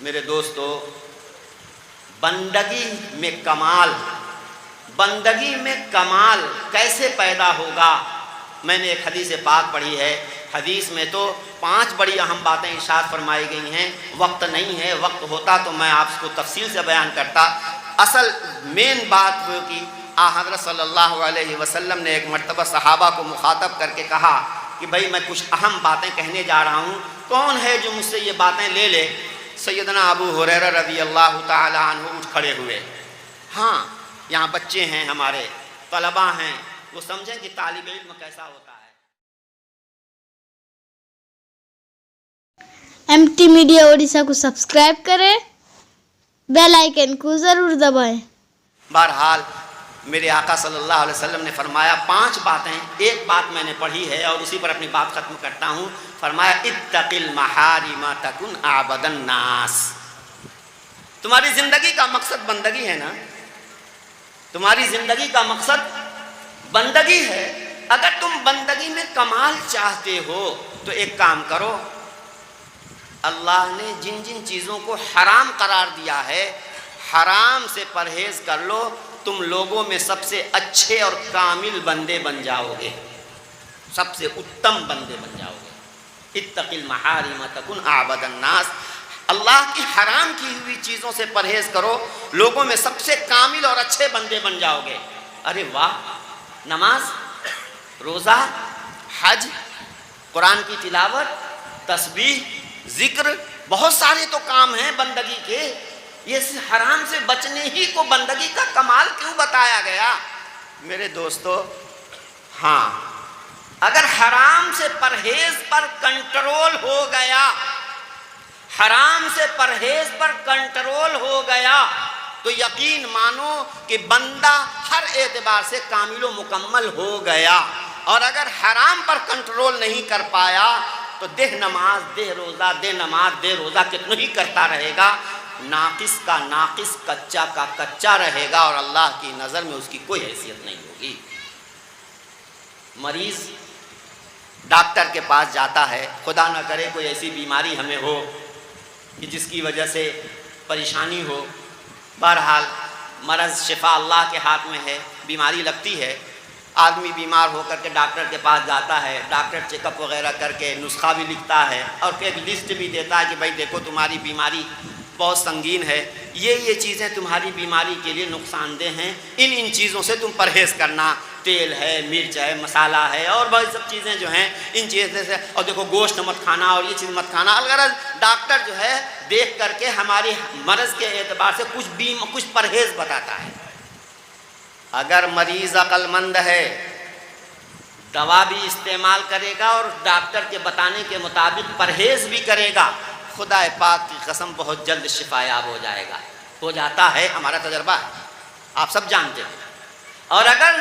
میرے دوستو، بندگی میں کمال کیسے پیدا ہوگا؟ میں نے ایک حدیث پاک پڑھی ہے، حدیث میں تو 5 بڑی اہم باتیں ارشاد فرمائی گئی ہیں، وقت نہیں ہے، وقت ہوتا تو میں آپ کو تفصیل سے بیان کرتا۔ اصل مین بات وہ کہ حضرت صلی اللہ علیہ وسلم نے ایک مرتبہ صحابہ کو مخاطب کر کے کہا کہ بھائی میں کچھ اہم باتیں کہنے جا رہا ہوں، کون ہے جو مجھ سے یہ باتیں لے لے؟ سیدنا ابو ہریرہ رضی اللہ تعالی عنہ اٹھ کھڑے ہوئے۔ ہاں، یہاں بچے ہیں، ہمارے طلباء ہیں، وہ سمجھیں کہ طالب علم کیسا ہوتا ہے۔ ایم ٹی میڈیا اڑیسہ کو سبسکرائب کریں، بیل آئیکن کو ضرور دبائیں۔ بہرحال میرے آقا صلی اللہ علیہ وسلم نے فرمایا 5 باتیں، ایک بات میں نے پڑھی ہے اور اسی پر اپنی بات ختم کرتا ہوں۔ فرمایا اتق المحارم تکن اعبد الناس۔ تمہاری زندگی کا مقصد بندگی ہے نا، تمہاری زندگی کا مقصد بندگی ہے۔ اگر تم بندگی میں کمال چاہتے ہو تو ایک کام کرو، اللہ نے جن جن چیزوں کو حرام قرار دیا ہے حرام سے پرہیز کر لو، تم لوگوں میں سب سے اچھے اور کامل بندے بن جاؤ گے، سب سے اتم بندے بن جاؤ گے۔ اتق المحارم تکن اعبد الناس، اللہ کی حرام کی ہوئی چیزوں سے پرہیز کرو، لوگوں میں سب سے کامل اور اچھے بندے بن جاؤ گے۔ ارے واہ! نماز، روزہ، حج، قرآن کی تلاوت، تسبیح، ذکر، بہت سارے تو کام ہیں بندگی کے، یہ حرام سے بچنے ہی کو بندگی کا کمال کیوں بتایا گیا؟ میرے دوستو، ہاں، اگر حرام سے پرہیز پر کنٹرول ہو گیا، حرام سے پرہیز پر کنٹرول ہو گیا تو یقین مانو کہ بندہ ہر اعتبار سے کامل و مکمل ہو گیا۔ اور اگر حرام پر کنٹرول نہیں کر پایا تو دہ نماز دہ روزہ، دہ نماز دہ روزہ کتنا ہی کرتا رہے گا، ناقص کا ناقص، کچا کا کچا رہے گا، اور اللہ کی نظر میں اس کی کوئی حیثیت نہیں ہوگی۔ مریض ڈاکٹر کے پاس جاتا ہے، خدا نہ کرے کوئی ایسی بیماری ہمیں ہو کہ جس کی وجہ سے پریشانی ہو، بہرحال مرض شفا اللہ کے ہاتھ میں ہے، بیماری لگتی ہے، آدمی بیمار ہو کر کے ڈاکٹر کے پاس جاتا ہے، ڈاکٹر چیک اپ وغیرہ کر کے نسخہ بھی لکھتا ہے اور ایک لسٹ بھی دیتا ہے کہ بھائی دیکھو تمہاری بیماری بہت سنگین ہے، یہ چیزیں تمہاری بیماری کے لیے نقصان دہ ہیں، ان چیزوں سے تم پرہیز کرنا، تیل ہے، مرچ ہے، مسالہ ہے، اور بہت سب چیزیں جو ہیں ان چیزوں سے، اور دیکھو گوشت مت کھانا اور یہ چیز مت کھانا۔ الغرض ڈاکٹر جو ہے دیکھ کر کے ہماری مرض کے اعتبار سے کچھ پرہیز بتاتا ہے۔ اگر مریض عقل مند ہے، دوا بھی استعمال کرے گا اور ڈاکٹر کے بتانے کے مطابق پرہیز بھی کرے گا، خدا پاک کی قسم بہت جلد شفا یاب ہو جائے گا، ہو جاتا ہے، ہمارا تجربہ ہے، آپ سب جانتے ہیں۔ اور اگر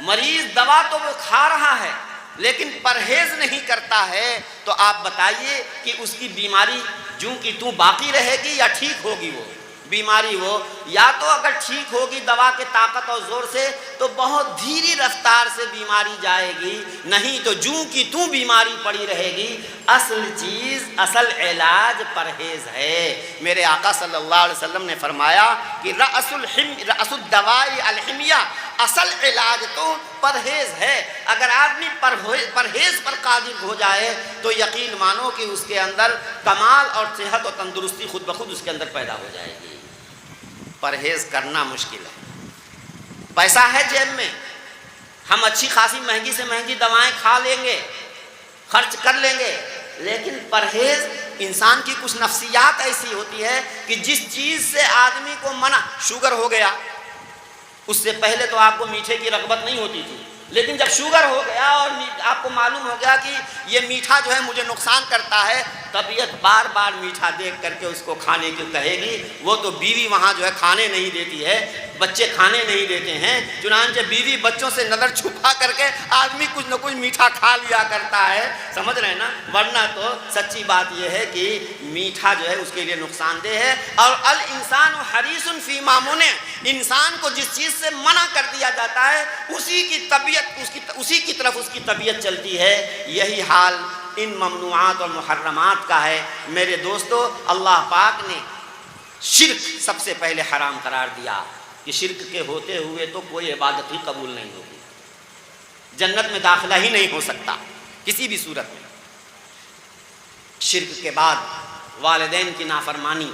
مریض دوا تو وہ کھا رہا ہے لیکن پرہیز نہیں کرتا ہے تو آپ بتائیے کہ اس کی بیماری جوں کی توں باقی رہے گی یا ٹھیک ہوگی؟ وہ بیماری وہ یا تو اگر ٹھیک ہوگی دوا کے طاقت اور زور سے تو بہت دھیری رفتار سے بیماری جائے گی، نہیں تو جوں کی توں بیماری پڑی رہے گی۔ اصل چیز، اصل علاج پرہیز ہے۔ میرے آقا صلی اللہ علیہ وسلم نے فرمایا کہ رأس الدواء الحمیہ، اصل علاج تو پرہیز ہے۔ اگر آدمی پرہیز پر قادر ہو جائے تو یقین مانو کہ اس کے اندر کمال اور صحت اور تندرستی خود بخود اس کے اندر پیدا ہو جائے گی۔ پرہیز کرنا مشکل ہے، پیسہ ہے جیب میں، ہم اچھی خاصی مہنگی سے مہنگی دوائیں کھا لیں گے، خرچ کر لیں گے، لیکن پرہیز، انسان کی کچھ نفسیات ایسی ہوتی ہے کہ جس چیز سے آدمی کو منع، شوگر ہو گیا، اس سے پہلے تو آپ کو میٹھے کی رغبت نہیں ہوتی تھی، لیکن جب شوگر ہو گیا اور آپ کو معلوم ہو گیا کہ یہ میٹھا جو ہے مجھے نقصان کرتا ہے، طبیعت بار بار میٹھا دیکھ کر کے اس کو کھانے کی کہے گی۔ وہ تو بیوی وہاں جو ہے کھانے نہیں دیتی ہے، بچے کھانے نہیں دیتے ہیں، چنانچہ بیوی بچوں سے نظر چھپا کر کے آدمی کچھ نہ کچھ میٹھا کھا لیا کرتا ہے، سمجھ رہے ہیں نا؟ ورنہ تو سچی بات یہ ہے کہ میٹھا جو ہے اس کے لیے نقصان دہ ہے۔ اور الانسان حریص فیما منع، انسان کو جس چیز سے منع کر دیا جاتا ہے اسی کی طبیعت، اسی کی طرف اس کی طبیعت چلتی ہے۔ یہی حال ان ممنوعات اور محرمات کا ہے۔ میرے دوستو، اللہ پاک نے شرک سب سے پہلے حرام قرار دیا کہ شرک کے ہوتے ہوئے تو کوئی عبادت ہی قبول نہیں ہوگی، جنت میں داخلہ ہی نہیں ہو سکتا کسی بھی صورت میں۔ شرک کے بعد والدین کی نافرمانی،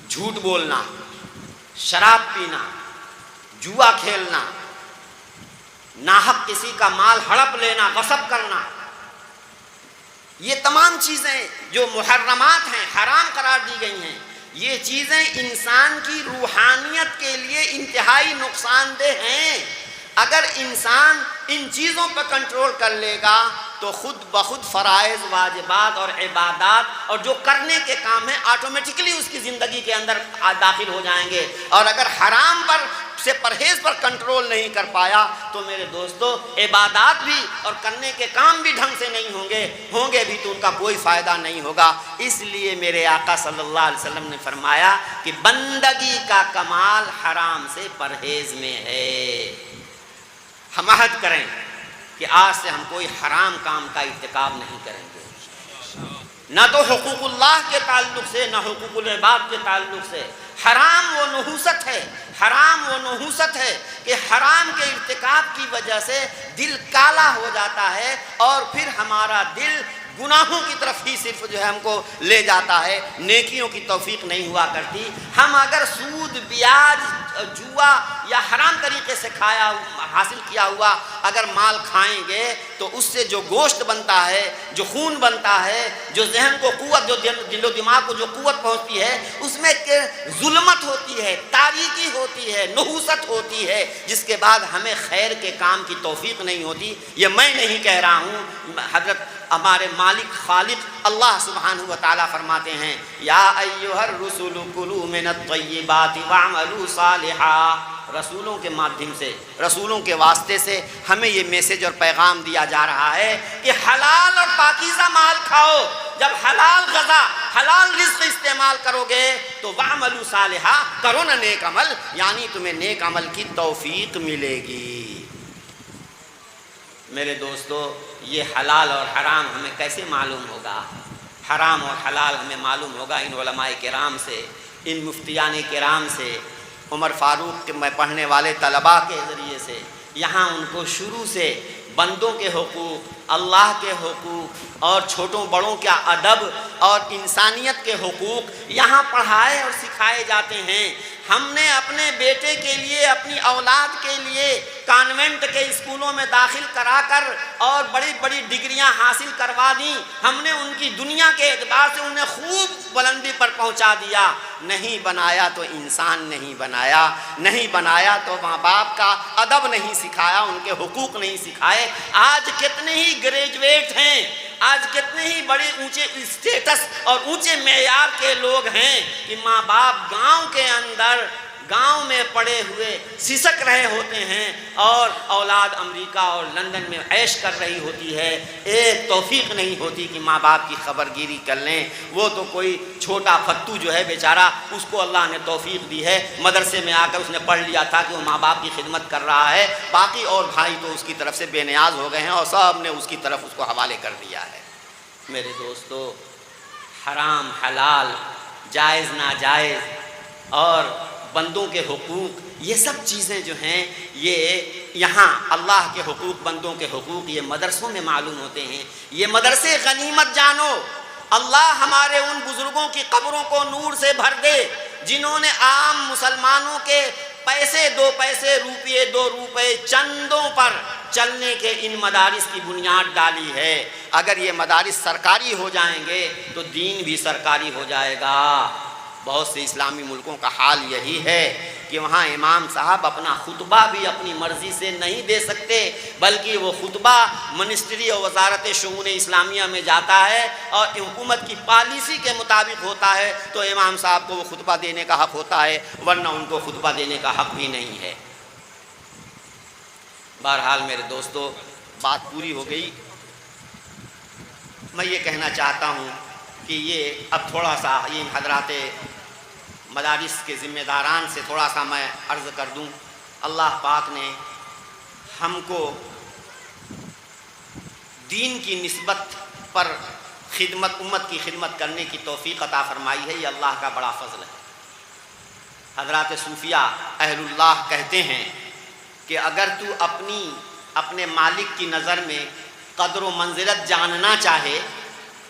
جھوٹ بولنا، شراب پینا، جوا کھیلنا، ناحق کسی کا مال ہڑپ لینا، غصب کرنا، یہ تمام چیزیں جو محرمات ہیں، حرام قرار دی گئی ہیں، یہ چیزیں انسان کی روحانیت کے لیے انتہائی نقصان دہ ہیں۔ اگر انسان ان چیزوں پر کنٹرول کر لے گا تو خود بخود فرائض، واجبات اور عبادات اور جو کرنے کے کام ہیں آٹومیٹکلی اس کی زندگی کے اندر داخل ہو جائیں گے۔ اور اگر حرام پر سے پرہیز پر کنٹرول نہیں کر پایا تو میرے دوستو عبادات بھی اور کرنے کے کام بھی ڈھنگ سے نہیں ہوں گے بھی تو ان کا کوئی فائدہ نہیں ہوگا۔ اس لیے میرے آقا صلی اللہ علیہ وسلم نے فرمایا کہ بندگی کا کمال حرام سے پرہیز میں ہے۔ ہم عہد کریں کہ آج سے ہم کوئی حرام کام کا ارتکاب نہیں کریں گے، نہ تو حقوق اللہ کے تعلق سے، نہ حقوق العباد کے تعلق سے۔ حرام وہ نحوست ہے، حرام وہ نحوست ہے کہ حرام کے ارتکاب کی وجہ سے دل کالا ہو جاتا ہے اور پھر ہمارا دل گناہوں کی طرف ہی صرف جو ہے ہم کو لے جاتا ہے، نیکیوں کی توفیق نہیں ہوا کرتی۔ ہم اگر سود، بیاج، جوا یا حرام طریقے سے حاصل کیا ہوا اگر مال کھائیں گے تو اس سے جو گوشت بنتا ہے، جو خون بنتا ہے، جو ذہن کو قوت، جو دل و دماغ کو جو قوت پہنچتی ہے، اس میں ظلمت ہوتی ہے، تاریکی ہوتی ہے، نحوست ہوتی ہے، جس کے بعد ہمیں خیر کے کام کی توفیق نہیں ہوتی۔ یہ میں نہیں کہہ رہا ہوں، حضرت ہمارے مالک خالق اللہ سبحانہ و تعالیٰ فرماتے ہیں یا ایھا الرسل کلوا من الطیبات واعملوا صالحا۔ رسولوں کے مادھیم سے، رسولوں کے واسطے سے ہمیں یہ میسج اور پیغام دیا جا رہا ہے کہ حلال اور پاکیزہ مال کھاؤ۔ جب حلال غذا، حلال رزق استعمال کرو گے تو واعملوا صالحا، کرو نا نیک عمل، یعنی تمہیں نیک عمل کی توفیق ملے گی۔ میرے دوستو، یہ حلال اور حرام ہمیں کیسے معلوم ہوگا؟ حرام اور حلال ہمیں معلوم ہوگا ان علماء کرام سے، ان مفتیان کرام سے، عمر فاروق کے میں پڑھنے والے طلباء کے ذریعے سے۔ یہاں ان کو شروع سے بندوں کے حقوق، اللہ کے حقوق اور چھوٹوں بڑوں کا ادب اور انسانیت کے حقوق یہاں پڑھائے اور سکھائے جاتے ہیں۔ ہم نے اپنے بیٹے کے لیے، اپنی اولاد کے لیے کانوینٹ کے اسکولوں میں داخل کرا کر اور بڑی بڑی ڈگریاں حاصل کروا دیں۔ ہم نے ان کی دنیا کے اعتبار سے انہیں خوب بلندی پر پہنچا دیا۔ نہیں بنایا تو انسان نہیں بنایا، نہیں بنایا تو ماں باپ کا ادب نہیں سکھایا، ان کے حقوق نہیں سکھائے۔ آج کتنے ہی گریجویٹ ہیں، آج کتنے ہی بڑے اونچے اسٹیٹس اور اونچے معیار کے لوگ ہیں کہ ماں باپ گاؤں کے اندر، گاؤں میں پڑے ہوئے سسک رہے ہوتے ہیں اور اولاد امریکہ اور لندن میں عیش کر رہی ہوتی ہے۔ ایک توفیق نہیں ہوتی کہ ماں باپ کی خبر گیری کر لیں۔ وہ تو کوئی چھوٹا فتو جو ہے بیچارہ، اس کو اللہ نے توفیق دی ہے، مدرسے میں آ کر اس نے پڑھ لیا تھا کہ وہ ماں باپ کی خدمت کر رہا ہے، باقی اور بھائی تو اس کی طرف سے بے نیاز ہو گئے ہیں اور سب نے اس کی طرف اس کو حوالے کر دیا ہے۔ میرے دوستو، حرام حلال، جائز ناجائز اور بندوں کے حقوق، یہ سب چیزیں جو ہیں یہ یہاں اللہ کے حقوق، بندوں کے حقوق یہ مدرسوں میں معلوم ہوتے ہیں۔ یہ مدرسے غنیمت جانو۔ اللہ ہمارے ان بزرگوں کی قبروں کو نور سے بھر دے جنہوں نے عام مسلمانوں کے پیسے، 2 پیسے، روپیے 2 روپے، چندوں پر چلنے کے ان مدارس کی بنیاد ڈالی ہے۔ اگر یہ مدارس سرکاری ہو جائیں گے تو دین بھی سرکاری ہو جائے گا۔ بہت سے اسلامی ملکوں کا حال یہی ہے کہ وہاں امام صاحب اپنا خطبہ بھی اپنی مرضی سے نہیں دے سکتے، بلکہ وہ خطبہ منسٹری اور وزارت شؤون اسلامیہ میں جاتا ہے اور حکومت کی پالیسی کے مطابق ہوتا ہے تو امام صاحب کو وہ خطبہ دینے کا حق ہوتا ہے، ورنہ ان کو خطبہ دینے کا حق بھی نہیں ہے۔ بہرحال میرے دوستو، بات پوری ہو گئی۔ میں یہ کہنا چاہتا ہوں کہ یہ اب تھوڑا سا ان حضرات مدارس کے ذمہ داران سے تھوڑا سا میں عرض کر دوں۔ اللہ پاک نے ہم کو دین کی نسبت پر خدمت، امت کی خدمت کرنے کی توفیق عطا فرمائی ہے، یہ اللہ کا بڑا فضل ہے۔ حضرات صوفیہ اہل اللہ کہتے ہیں کہ اگر تو اپنے مالک کی نظر میں قدر و منزلت جاننا چاہے،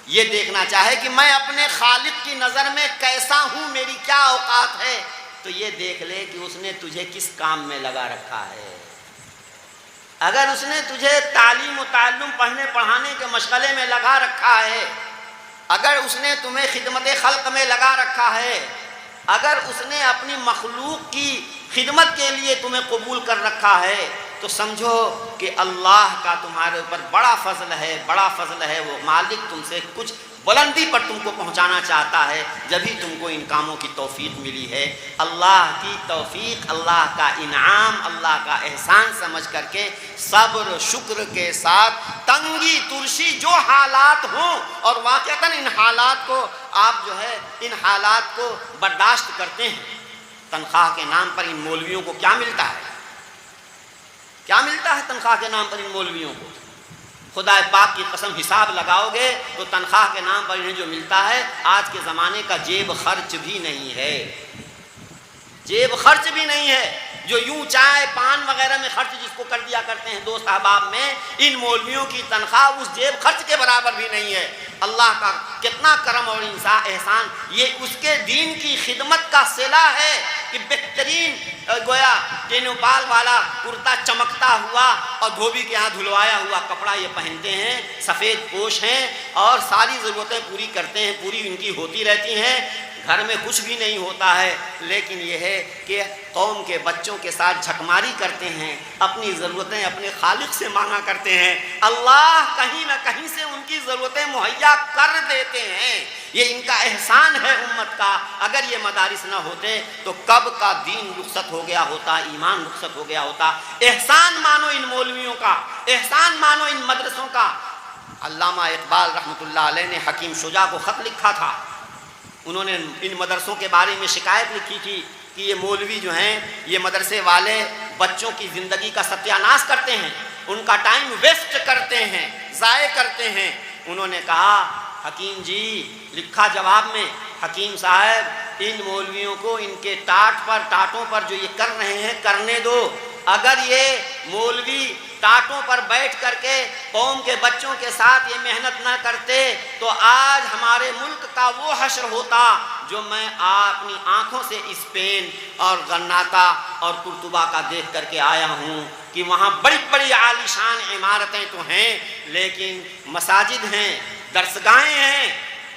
یہ دیکھنا چاہے کہ میں اپنے خالق کی نظر میں کیسا ہوں، میری کیا اوقات ہے، تو یہ دیکھ لے کہ اس نے تجھے کس کام میں لگا رکھا ہے۔ اگر اس نے تجھے تعلیم و تعلم، پڑھنے پڑھانے کے مشغلے میں لگا رکھا ہے، اگر اس نے تمہیں خدمت خلق میں لگا رکھا ہے، اگر اس نے اپنی مخلوق کی خدمت کے لیے تمہیں قبول کر رکھا ہے، تو سمجھو کہ اللہ کا تمہارے اوپر بڑا فضل ہے، بڑا فضل ہے۔ وہ مالک تم سے کچھ بلندی پر تم کو پہنچانا چاہتا ہے، جبھی تم کو ان کاموں کی توفیق ملی ہے۔ اللہ کی توفیق، اللہ کا انعام، اللہ کا احسان سمجھ کر کے صبر شکر کے ساتھ تنگی ترشی جو حالات ہوں، اور واقعتاً ان حالات کو آپ جو ہے ان حالات کو برداشت کرتے ہیں۔ تنخواہ کے نام پر ان مولویوں کو کیا ملتا ہے؟ کیا ملتا ہے تنخواہ کے نام پر ان مولویوں کو؟ خدا پاک کی قسم حساب لگاؤ گے تو تنخواہ کے نام پر انہیں جو ملتا ہے آج کے زمانے کا جیب خرچ بھی نہیں ہے، جیب خرچ بھی نہیں ہے۔ جو یوں چائے پان وغیرہ میں خرچ جس کو کر دیا کرتے ہیں دوست احباب میں، ان مولویوں کی تنخواہ اس جیب خرچ کے برابر بھی نہیں ہے۔ اللہ کا کتنا کرم اور احسان، یہ اس کے دین کی خدمت کا صلہ ہے کہ بہترین گویا ٹینوپال والا کرتا چمکتا ہوا اور دھوبی کے ہاں دھلوایا ہوا کپڑا یہ پہنتے ہیں، سفید پوش ہیں اور ساری ضرورتیں پوری کرتے ہیں، پوری ان کی ہوتی رہتی ہیں، گھر میں کچھ بھی نہیں ہوتا ہے، لیکن یہ ہے کہ قوم کے بچوں کے ساتھ جھکماری کرتے ہیں، اپنی ضرورتیں اپنے خالق سے مانگا کرتے ہیں، اللہ کہیں نہ کہیں سے ان کی ضرورتیں مہیا کر دیتے ہیں۔ یہ ان کا احسان ہے امت کا۔ اگر یہ مدارس نہ ہوتے تو کب کا دین رخصت ہو گیا ہوتا، ایمان رخصت ہو گیا ہوتا۔ احسان مانو ان مولویوں کا، احسان مانو ان مدرسوں کا۔ علامہ اقبال رحمۃ اللہ علیہ نے حکیم شجاع کو خط لکھا تھا، انہوں نے ان مدرسوں کے بارے میں شکایت لکھی تھی کہ یہ مولوی جو ہیں، یہ مدرسے والے بچوں کی زندگی کا ستیہ ناش کرتے ہیں، ان کا ٹائم ویسٹ کرتے ہیں، ضائع کرتے ہیں۔ انہوں نے کہا حکیم جی، لکھا جواب میں، حکیم صاحب ان مولویوں کو ان کے ٹاٹوں پر جو یہ کر رہے ہیں کرنے دو۔ اگر یہ مولوی ٹاٹوں پر بیٹھ کر کے قوم کے بچوں کے ساتھ یہ محنت نہ کرتے تو آج ہمارے ملک کا وہ حشر ہوتا جو میں اپنی آنکھوں سے اسپین اور غرناطہ اور قرطبہ کا دیکھ کر کے آیا ہوں کہ وہاں بڑی بڑی عالی شان عمارتیں تو ہیں، لیکن مساجد ہیں، درسگاہیں ہیں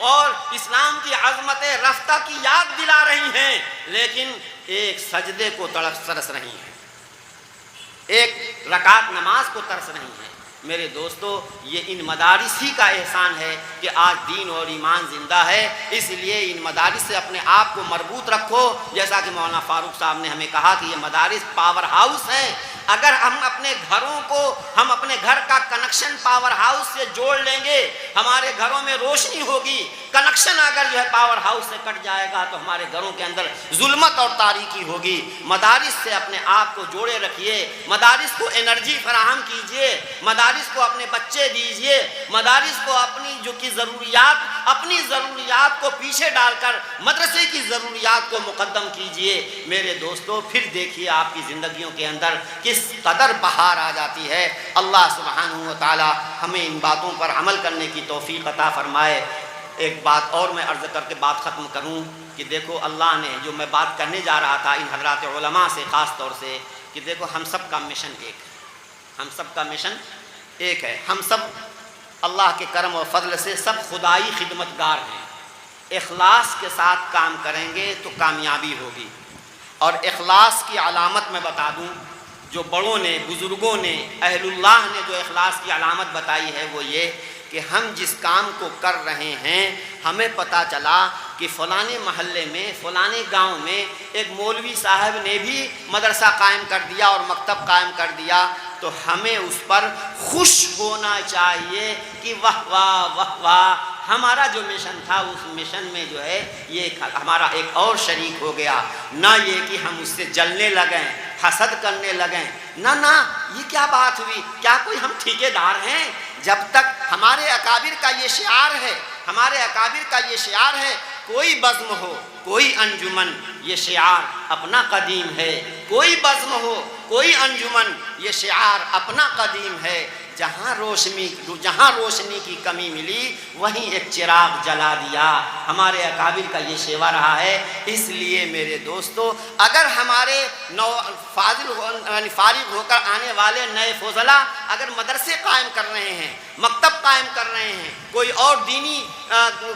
اور اسلام کی عظمت رفتہ کی یاد دلا رہی ہیں، لیکن ایک سجدے کو ترس رہی ہیں، ایک رکعت نماز کو ترس رہی ہیں۔ میرے دوستو، یہ ان مدارس ہی کا احسان ہے کہ آج دین اور ایمان زندہ ہے، اس لیے ان مدارس سے اپنے آپ کو مربوط رکھو۔ جیسا کہ مولانا فاروق صاحب نے ہمیں کہا کہ یہ مدارس پاور ہاؤس ہیں۔ اگر ہم اپنے گھروں کو، ہم اپنے گھر کا کنکشن پاور ہاؤس سے جوڑ لیں گے، ہمارے گھروں میں روشنی ہوگی۔ کنکشن اگر جو ہے پاور ہاؤس سے کٹ جائے گا تو ہمارے گھروں کے اندر ظلمت اور تاریکی ہوگی۔ مدارس سے اپنے آپ کو جوڑے رکھیے، مدارس کو انرجی فراہم کیجیے، مدارس کو اپنے بچے دیجیے، مدارس کو اپنی ضروریات کو پیچھے ڈال کر مدرسے کی ضروریات کو مقدم کیجیے۔ میرے دوستو، پھر دیکھیے آپ کی زندگیوں کے اندر کس قدر بہار آ جاتی ہے۔ اللہ سبحانہ و تعالی ہمیں ان باتوں پر عمل کرنے کی توفیق عطا فرمائے۔ ایک بات اور میں عرض کر کے بات ختم کروں کہ دیکھو، اللہ نے جو میں بات کرنے جا رہا تھا ان حضرات علماء سے خاص طور سے، کہ دیکھو ہم سب کا مشن ایک ہے، ہم سب کا مشن ایک ہے، ہم سب اللہ کے کرم اور فضل سے سب خدائی خدمتگار ہیں۔ اخلاص کے ساتھ کام کریں گے تو کامیابی ہوگی، اور اخلاص کی علامت میں بتا دوں، جو بڑوں نے، بزرگوں نے، اہل اللہ نے جو اخلاص کی علامت بتائی ہے وہ یہ کہ ہم جس کام کو کر رہے ہیں، ہمیں پتہ چلا کہ فلانے محلے میں، فلانے گاؤں میں ایک مولوی صاحب نے بھی مدرسہ قائم کر دیا اور مکتب قائم کر دیا، تو ہمیں اس پر خوش ہونا چاہیے کہ واہ واہ واہ واہ، ہمارا جو مشن تھا اس مشن میں جو ہے یہ ہمارا ایک اور شریک ہو گیا۔ نہ یہ کہ ہم اس سے جلنے لگیں، حسد کرنے لگیں، نہ یہ کیا بات ہوئی، کیا کوئی ہم ٹھیکیدار ہیں؟ جب تک ہمارے اکابر کا یہ شعار ہے، ہمارے اکابر کا یہ شعار ہے، کوئی بزم ہو کوئی انجمن یہ شعار اپنا قدیم ہے، کوئی بزم ہو کوئی انجمن یہ شعار اپنا قدیم ہے، جہاں روشنی کی کمی ملی وہیں ایک چراغ جلا دیا۔ ہمارے اکابر کا یہ شیوا رہا ہے۔ اس لیے میرے دوستو، اگر ہمارے فارغ ہو کر آنے والے نئے فضلاء اگر مدرسے قائم کر رہے ہیں، مکتب قائم کر رہے ہیں، کوئی اور دینی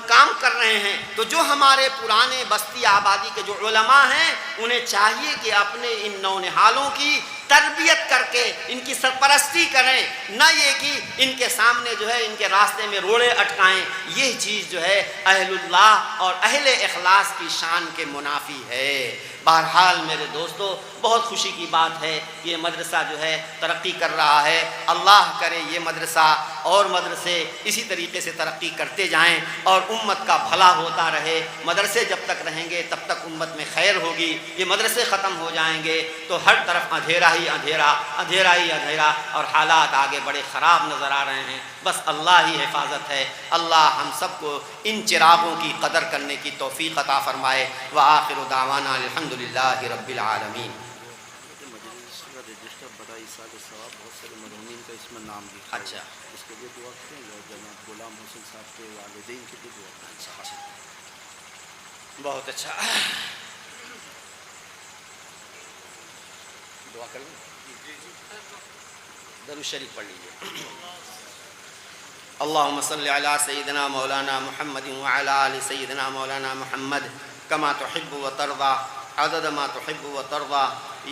کام کر رہے ہیں، تو جو ہمارے پرانے بستی آبادی کے جو علماء ہیں انہیں چاہیے کہ اپنے ان نونہالوں کی تربیت کر کے ان کی سرپرستی کریں، نہ یہ کہ ان کے سامنے جو ہے ان کے راستے میں روڑے اٹکائیں۔ یہ چیز جو ہے اہل اللہ اور اہل اخلاص کی شان کے منافی ہے۔ بہرحال میرے دوستو، بہت خوشی کی بات ہے کہ یہ مدرسہ جو ہے ترقی کر رہا ہے۔ اللہ کرے یہ مدرسہ اور مدرسے اسی طریقے سے ترقی کرتے جائیں اور امت کا بھلا ہوتا رہے۔ مدرسے جب تک رہیں گے تب تک امت میں خیر ہوگی۔ یہ مدرسے ختم ہو جائیں گے تو ہر طرف اندھیرا ہی اندھیرا، اندھیرا ہی اندھیرا، اور حالات آگے بڑے خراب نظر آ رہے ہیں۔ بس اللہ ہی حفاظت ہے۔ اللہ ہم سب کو ان چراغوں کی قدر کرنے کی توفیق عطا فرمائے۔ وآخر دعوانا الحمدللہ رب العالمین۔ مجلس کا رجسٹر بڑا ایصال ثواب، بہت سارے مرحومین کا اس میں نام لکھا ہے۔ اچھا اس کے لیے دعا کریں گے، اور جناب غلام حسین صاحب کے والدین کے لیے دعا کریں۔ اچھا، بہت اچھا، دعا کر لیں، درود شریف پڑھ لیجیے۔ اللہم صلی علی سیدنا مولانا محمد وعلی آل سیدنا مولانا محمد کما تحب و ترضى عدد ما تحب و ترضى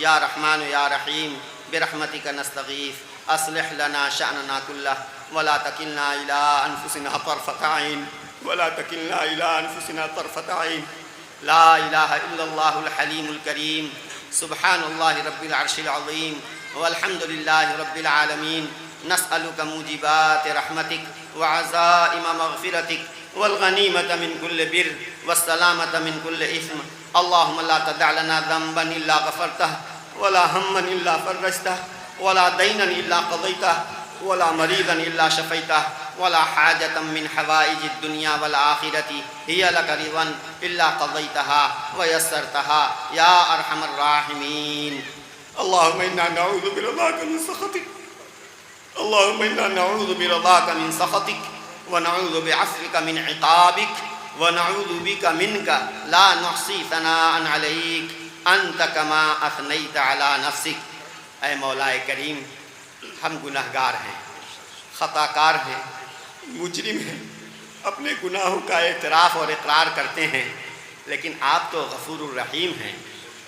یا رحمن یا رحیم برحمتک نستغیث اصلح لنا شأننا كله ولا تکلنا الى انفسنا طرفة عین ولا تکلنا الى انفسنا طرفة عین لا الہ الا اللہ الحلیم الکریم سبحان اللہ رب العرش العظیم والحمد للہ رب العالمین نسألك موجبات رحمتك وعزائم مغفرتك والغنیمة من كل بر والسلامة من كل إثم اللهم لا تدع لنا ذنبا إلا غفرته ولا هما إلا فرجته ولا دينا إلا قضيته ولا مريضا إلا شفيته ولا حاجة من حوائج الدنيا والآخرة هي لك رضا إلا قضيتها ويسرتها يا أرحم الراحمين اللهم إنا نعوذ برضاك من سخطك اللهم إنا نعوذ برضاك من سخطك ونعوذ بعفوك من عقابك ونعوذ بك منك لا نحصي ثناء عليك أنت كما أثنيت على نفسك۔ اے مولا کریم، ہم گناہگار ہیں، خطا کار ہیں، مجرم ہیں، اپنے گناہوں کا اعتراف اور اقرار کرتے ہیں، لیکن آپ تو غفور الرحیم ہیں۔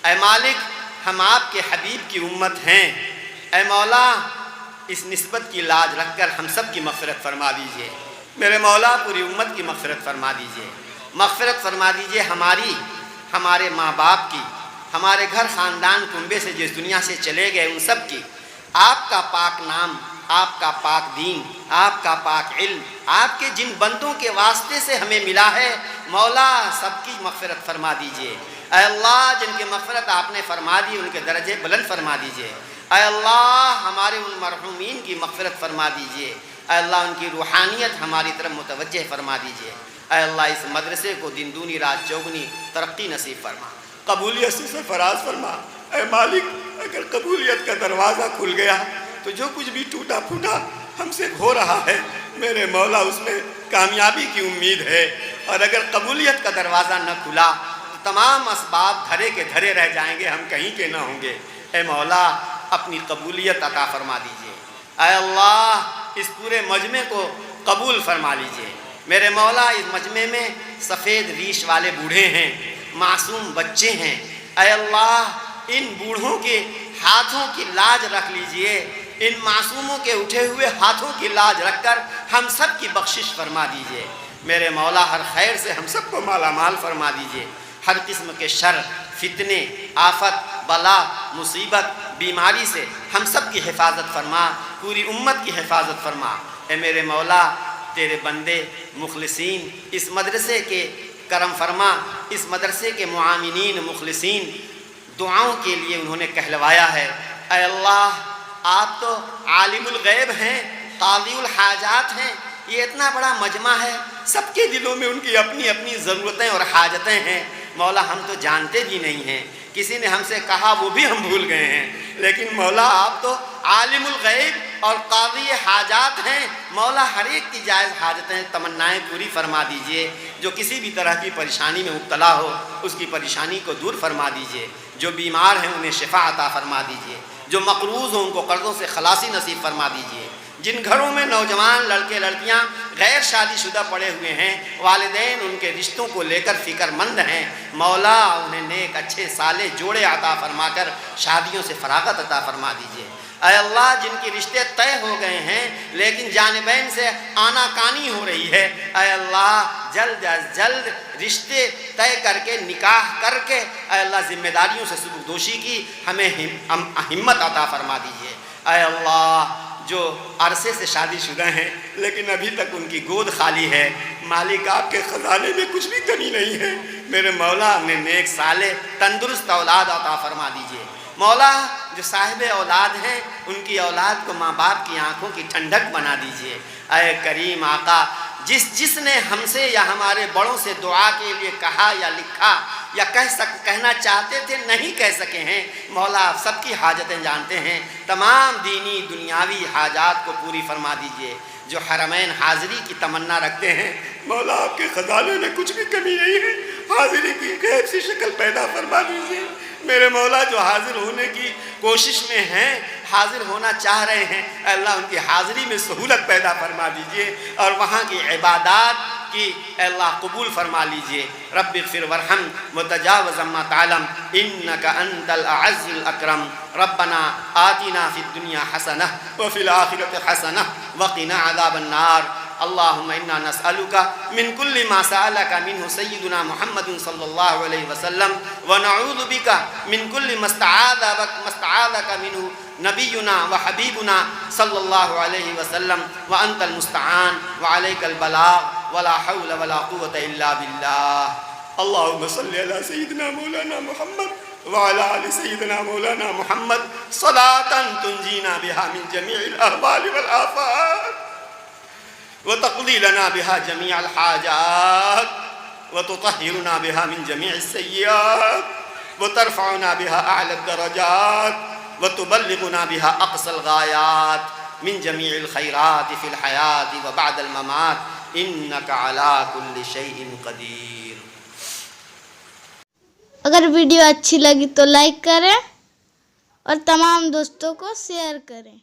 اے مالک، ہم آپ کے حبیب کی امت ہیں۔ اے مولا، اس نسبت کی لاج رکھ کر ہم سب کی مغفرت فرما دیجئے۔ میرے مولا، پوری امت کی مغفرت فرما دیجئے۔ مغفرت فرما دیجئے ہماری، ہمارے ماں باپ کی، ہمارے گھر خاندان کنبے سے جس دنیا سے چلے گئے ان سب کی۔ آپ کا پاک نام، آپ کا پاک دین، آپ کا پاک علم، آپ کے جن بندوں کے واسطے سے ہمیں ملا ہے، مولا سب کی مغفرت فرما دیجئے۔ اے اللہ، جن کی مغفرت آپ نے فرما دی ان کے درجے بلند فرما دیجئے۔ اے اللہ، ہمارے ان مرحومین کی مغفرت فرما دیجئے۔ اے اللہ، ان کی روحانیت ہماری طرف متوجہ فرما دیجئے۔ اے اللہ، اس مدرسے کو دن دونی رات چوگنی ترقی نصیب فرما، قبولیت سے سرفراز فرما۔ اے مالک، اگر قبولیت کا دروازہ کھل گیا تو جو کچھ بھی ٹوٹا پھوٹا ہم سے ہو رہا ہے، میرے مولا اس میں کامیابی کی امید ہے، اور اگر قبولیت کا دروازہ نہ کھلا تو تمام اسباب دھرے کے دھرے رہ جائیں گے، ہم کہیں کے نہ ہوں گے۔ اے مولا، اپنی قبولیت عطا فرما دیجئے۔ اے اللہ، اس پورے مجمع کو قبول فرما لیجئے۔ میرے مولا، اس مجمع میں سفید ریش والے بوڑھے ہیں، معصوم بچے ہیں۔ اے اللہ، ان بوڑھوں کے ہاتھوں کی لاج رکھ لیجئے، ان معصوموں کے اٹھے ہوئے ہاتھوں کی لاج رکھ کر ہم سب کی بخشش فرما دیجئے۔ میرے مولا، ہر خیر سے ہم سب کو مالا مال فرما دیجئے۔ ہر قسم کے شر، فتنے، آفت، بلا، مصیبت، بیماری سے ہم سب کی حفاظت فرما، پوری امت کی حفاظت فرما۔ اے میرے مولا، تیرے بندے مخلصین اس مدرسے کے کرم فرما، اس مدرسے کے معاونین مخلصین دعاؤں کے لیے انہوں نے کہلوایا ہے۔ اے اللہ، آپ تو عالم الغیب ہیں، قاضی الحاجات ہیں، یہ اتنا بڑا مجمع ہے، سب کے دلوں میں ان کی اپنی اپنی ضرورتیں اور حاجتیں ہیں۔ مولا ہم تو جانتے بھی نہیں ہیں، کسی نے ہم سے کہا وہ بھی ہم بھول گئے ہیں، لیکن مولا آپ تو عالم الغیب اور قاضی حاجات ہیں۔ مولا ہر ایک کی جائز حاجتیں تمنائیں پوری فرما دیجئے۔ جو کسی بھی طرح کی پریشانی میں مبتلا ہو اس کی پریشانی کو دور فرما دیجئے، جو بیمار ہیں انہیں شفا عطا فرما دیجئے، جو مقروض ہوں ان کو قرضوں سے خلاصی نصیب فرما دیجئے۔ جن گھروں میں نوجوان لڑکے لڑکیاں غیر شادی شدہ پڑے ہوئے ہیں، والدین ان کے رشتوں کو لے کر فکر مند ہیں، مولا انہیں نیک اچھے صالح جوڑے عطا فرما کر شادیوں سے فراغت عطا فرما دیجئے۔ اے اللہ جن کی رشتے طے ہو گئے ہیں لیکن جانبین سے آنا کانی ہو رہی ہے، اے اللہ جلد از جلد رشتے طے کر کے نکاح کر کے اے اللہ ذمہ داریوں سے سبکدوشی کی ہمیں ہمت عطا فرما دیجئے۔ اے اللہ جو عرصے سے شادی شدہ ہیں لیکن ابھی تک ان کی گود خالی ہے، مالک آپ کے خزانے میں کچھ بھی کمی نہیں ہے، میرے مولا انہیں نیک صالح تندرست اولاد عطا فرما دیجئے۔ مولا جو صاحب اولاد ہیں ان کی اولاد کو ماں باپ کی آنکھوں کی ٹھنڈک بنا دیجئے۔ اے کریم آقا جس نے ہم سے یا ہمارے بڑوں سے دعا کے لیے کہا یا لکھا یا کہنا چاہتے تھے نہیں کہہ سکے ہیں، مولا آپ سب کی حاجتیں جانتے ہیں، تمام دینی دنیاوی حاجات کو پوری فرما دیجئے۔ جو حرمین حاضری کی تمنا رکھتے ہیں مولا آپ کے خزانے میں کچھ بھی کمی نہیں ہے، حاضری کی ایک ایسی شکل پیدا فرما دیجئے۔ میرے مولا جو حاضر ہونے کی کوشش میں ہیں، حاضر ہونا چاہ رہے ہیں، اے اللہ ان کی حاضری میں سہولت پیدا فرما دیجئے اور وہاں کی عبادات کی اے اللہ قبول فرما لیجئے۔ رب اغفر ورحم وتجاوز عما تعلم انک انت الاعز الاکرم۔ ربنا آتنا فی الدنیا حسنہ وفی الآخرۃ حسنہ وقنا عذاب النار۔ اللہم انا نسألک من کل ما سألک منہ سیدنا محمد صلی اللہ علیہ وسلم ونعوذ بک من کل ما استعاذک منہ نبینا وحبیبنا صلی اللہ علیہ وسلم وانت المستعان وعلیک البلاغ ولا حول ولا قوة الا باللہ۔ اللہم صلی علی سیدنا مولانا محمد وعلى آل سيدنا مولانا محمد صلاة تنجينا بها من جميع الأهوال والآفات وتقضي لنا بها جميع الحاجات وتطهرنا بها من جميع السيئات وترفعنا بها أعلى الدرجات وتبلغنا بها أقصى الغايات من جميع الخيرات في الحياة وبعد الممات إنك على كل شيء قدير۔ اگر ویڈیو اچھی لگی تو لائک کریں اور تمام دوستوں کو شیئر کریں۔